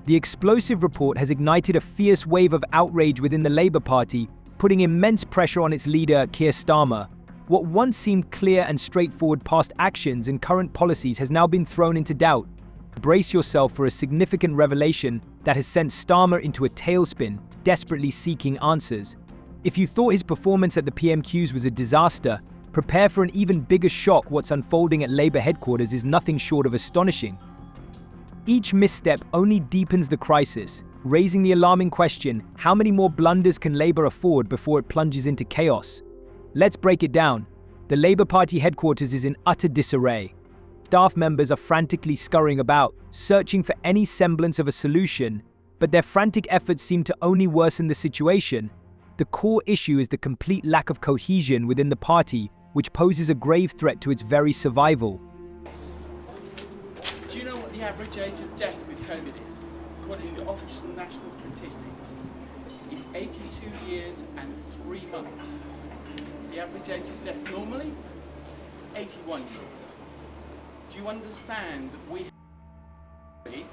The explosive report has ignited a fierce wave of outrage within the Labour Party, putting immense pressure on its leader, Keir Starmer. What once seemed clear and straightforward past actions and current policies has now been thrown into doubt. Brace yourself for a significant revelation that has sent Starmer into a tailspin, desperately seeking answers. If you thought his performance at the PMQs was a disaster, prepare for an even bigger shock. What's unfolding at Labour headquarters is nothing short of astonishing. Each misstep only deepens the crisis, raising the alarming question, how many more blunders can Labour afford before it plunges into chaos? Let's break it down. The Labour Party headquarters is in utter disarray. Staff members are frantically scurrying about, searching for any semblance of a solution, but their frantic efforts seem to only worsen the situation. The core issue is the complete lack of cohesion within the party, which poses a grave threat to its very survival. Do you know what the average age of death with COVID is? According to official national statistics, it's 82 years and 3 months. The average age of death normally, 81 years. Do you understand that we have,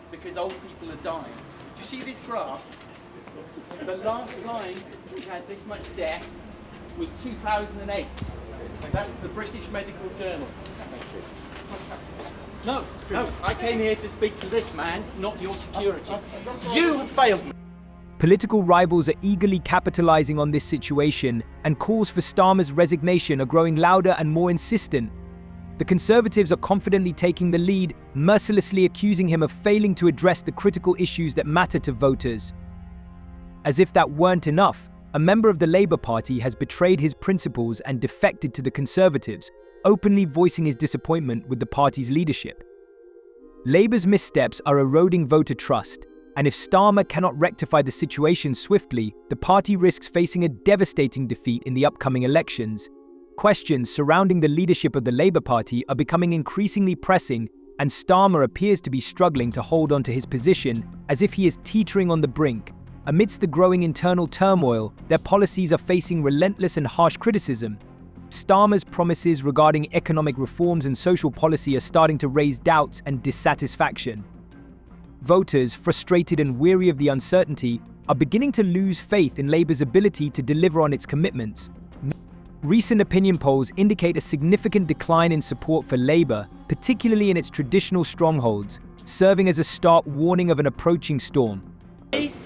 because old people are dying? Do you see this graph? The last time we had this much death was 2008. That's the British Medical Journal. No, I came here to speak to this man, not your security. You have failed me. Political rivals are eagerly capitalizing on this situation, and calls for Starmer's resignation are growing louder and more insistent. The Conservatives are confidently taking the lead, mercilessly accusing him of failing to address the critical issues that matter to voters. As if that weren't enough, a member of the Labour Party has betrayed his principles and defected to the Conservatives, openly voicing his disappointment with the party's leadership. Labour's missteps are eroding voter trust, and if Starmer cannot rectify the situation swiftly, the party risks facing a devastating defeat in the upcoming elections. Questions surrounding the leadership of the Labour Party are becoming increasingly pressing, and Starmer appears to be struggling to hold on to his position, as if he is teetering on the brink. Amidst the growing internal turmoil, their policies are facing relentless and harsh criticism. Starmer's promises regarding economic reforms and social policy are starting to raise doubts and dissatisfaction. Voters, frustrated and weary of the uncertainty, are beginning to lose faith in Labour's ability to deliver on its commitments. Recent opinion polls indicate a significant decline in support for Labour, particularly in its traditional strongholds, serving as a stark warning of an approaching storm.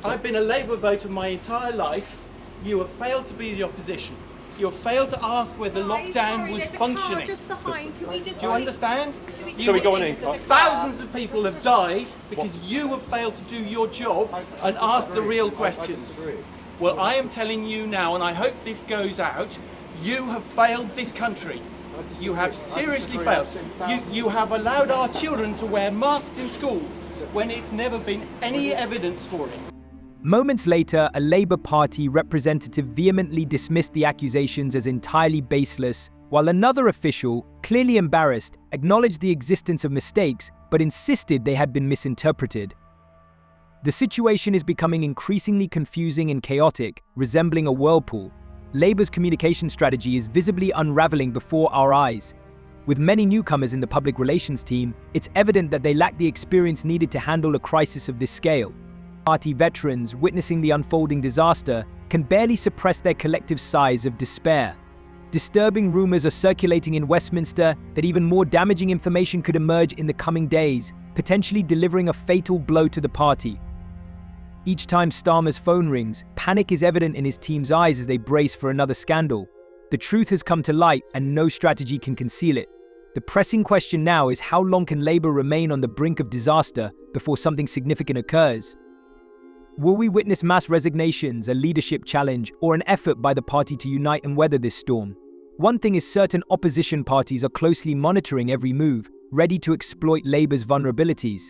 I've been a Labour voter my entire life. You have failed to be the opposition. You have failed to ask whether lockdown was functioning. Do you understand? Can we go on in? Thousands of people have died because you have failed to do your job and ask the real questions. Well, I am telling you now, and I hope this goes out, you have failed this country. You have seriously failed. You have allowed our children to wear masks in school when it's never been any evidence for it. Moments later, a Labour Party representative vehemently dismissed the accusations as entirely baseless, while another official, clearly embarrassed, acknowledged the existence of mistakes but insisted they had been misinterpreted. The situation is becoming increasingly confusing and chaotic, resembling a whirlpool. Labour's communication strategy is visibly unraveling before our eyes. With many newcomers in the public relations team, it's evident that they lack the experience needed to handle a crisis of this scale. Party veterans, witnessing the unfolding disaster, can barely suppress their collective sighs of despair. Disturbing rumours are circulating in Westminster that even more damaging information could emerge in the coming days, potentially delivering a fatal blow to the party. Each time Starmer's phone rings, panic is evident in his team's eyes as they brace for another scandal. The truth has come to light, and no strategy can conceal it. The pressing question now is, how long can Labour remain on the brink of disaster before something significant occurs? Will we witness mass resignations, a leadership challenge, or an effort by the party to unite and weather this storm? One thing is certain: opposition parties are closely monitoring every move, ready to exploit Labour's vulnerabilities.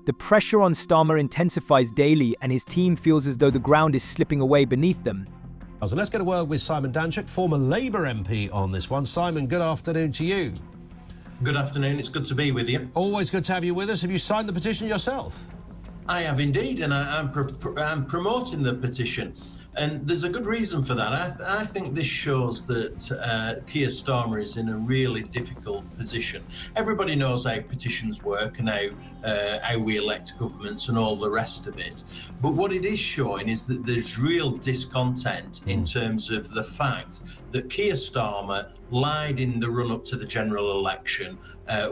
The pressure on Starmer intensifies daily, and his team feels as though the ground is slipping away beneath them. So let's get a word with Simon Danczuk, former Labour MP, on this one. Simon, good afternoon to you. Good afternoon, it's good to be with you. Always good to have you with us. Have you signed the petition yourself? I have indeed, and I'm promoting the petition. And there's a good reason for that. I think this shows that Keir Starmer is in a really difficult position. Everybody knows how petitions work and how we elect governments and all the rest of it. But what it is showing is that there's real discontent in terms of the fact that Keir Starmer lied in the run-up to the general election,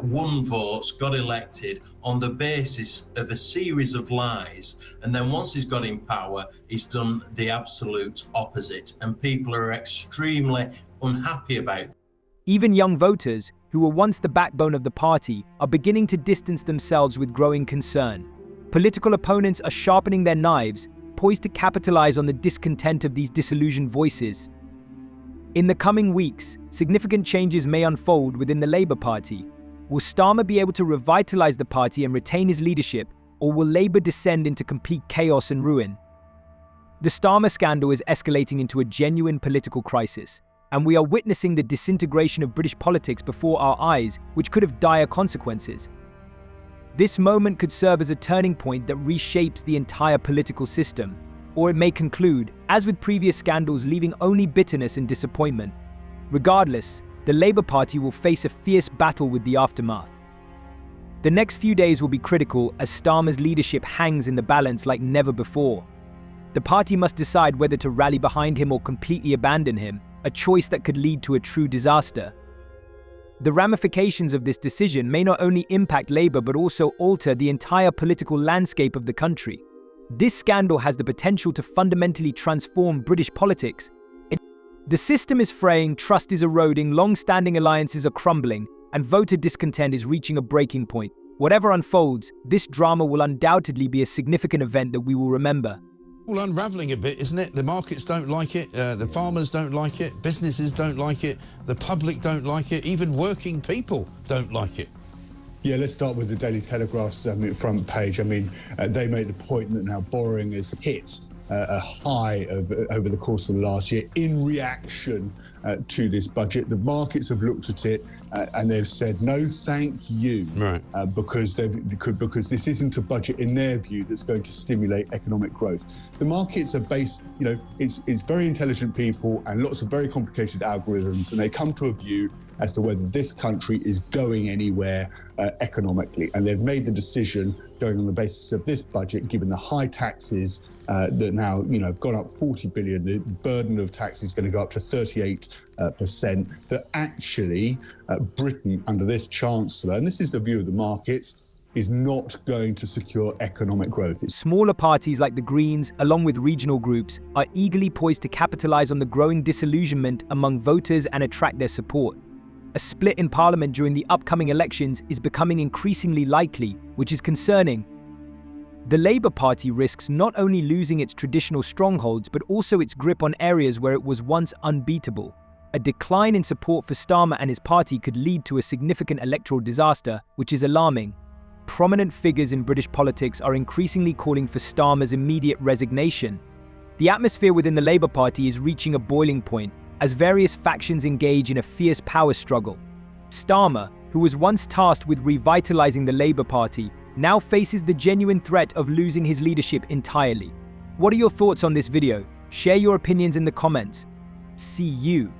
won votes, got elected on the basis of a series of lies, and then once he's got in power, he's done the absolute opposite, and people are extremely unhappy about it. Even young voters, who were once the backbone of the party, are beginning to distance themselves with growing concern. Political opponents are sharpening their knives, poised to capitalize on the discontent of these disillusioned voices. In the coming weeks, significant changes may unfold within the Labour Party. Will Starmer be able to revitalize the party and retain his leadership, or will Labour descend into complete chaos and ruin? The Starmer scandal is escalating into a genuine political crisis, and we are witnessing the disintegration of British politics before our eyes, which could have dire consequences. This moment could serve as a turning point that reshapes the entire political system, or it may conclude, as with previous scandals, leaving only bitterness and disappointment. Regardless, the Labour Party will face a fierce battle with the aftermath. The next few days will be critical as Starmer's leadership hangs in the balance like never before. The party must decide whether to rally behind him or completely abandon him, a choice that could lead to a true disaster. The ramifications of this decision may not only impact Labour but also alter the entire political landscape of the country. This scandal has the potential to fundamentally transform British politics. The system is fraying, trust is eroding, long-standing alliances are crumbling, and voter discontent is reaching a breaking point. Whatever unfolds, this drama will undoubtedly be a significant event that we will remember. All unraveling a bit, isn't it? The markets don't like it, the farmers don't like it, businesses don't like it, the public don't like it, even working people don't like it. Yeah, let's start with the Daily Telegraph's front page. I mean, they make the point that now borrowing has hit a high over the course of the last year in reaction to this budget. The markets have looked at it and they've said no thank you, right. because this isn't a budget in their view that's going to stimulate economic growth. The markets are based, it's very intelligent people and lots of very complicated algorithms, and they come to a view as to whether this country is going anywhere economically. And they've made the decision, going on the basis of this budget, given the high taxes that now have gone up 40 billion, the burden of tax is going to go up to 38%, that actually Britain, under this Chancellor, and this is the view of the markets, is not going to secure economic growth. Smaller parties like the Greens, along with regional groups, are eagerly poised to capitalise on the growing disillusionment among voters and attract their support. A split in Parliament during the upcoming elections is becoming increasingly likely, which is concerning. The Labour Party risks not only losing its traditional strongholds but also its grip on areas where it was once unbeatable. A decline in support for Starmer and his party could lead to a significant electoral disaster, which is alarming. Prominent figures in British politics are increasingly calling for Starmer's immediate resignation. The atmosphere within the Labour Party is reaching a boiling point, as various factions engage in a fierce power struggle. Starmer, who was once tasked with revitalizing the Labour Party, now faces the genuine threat of losing his leadership entirely. What are your thoughts on this video? Share your opinions in the comments. See you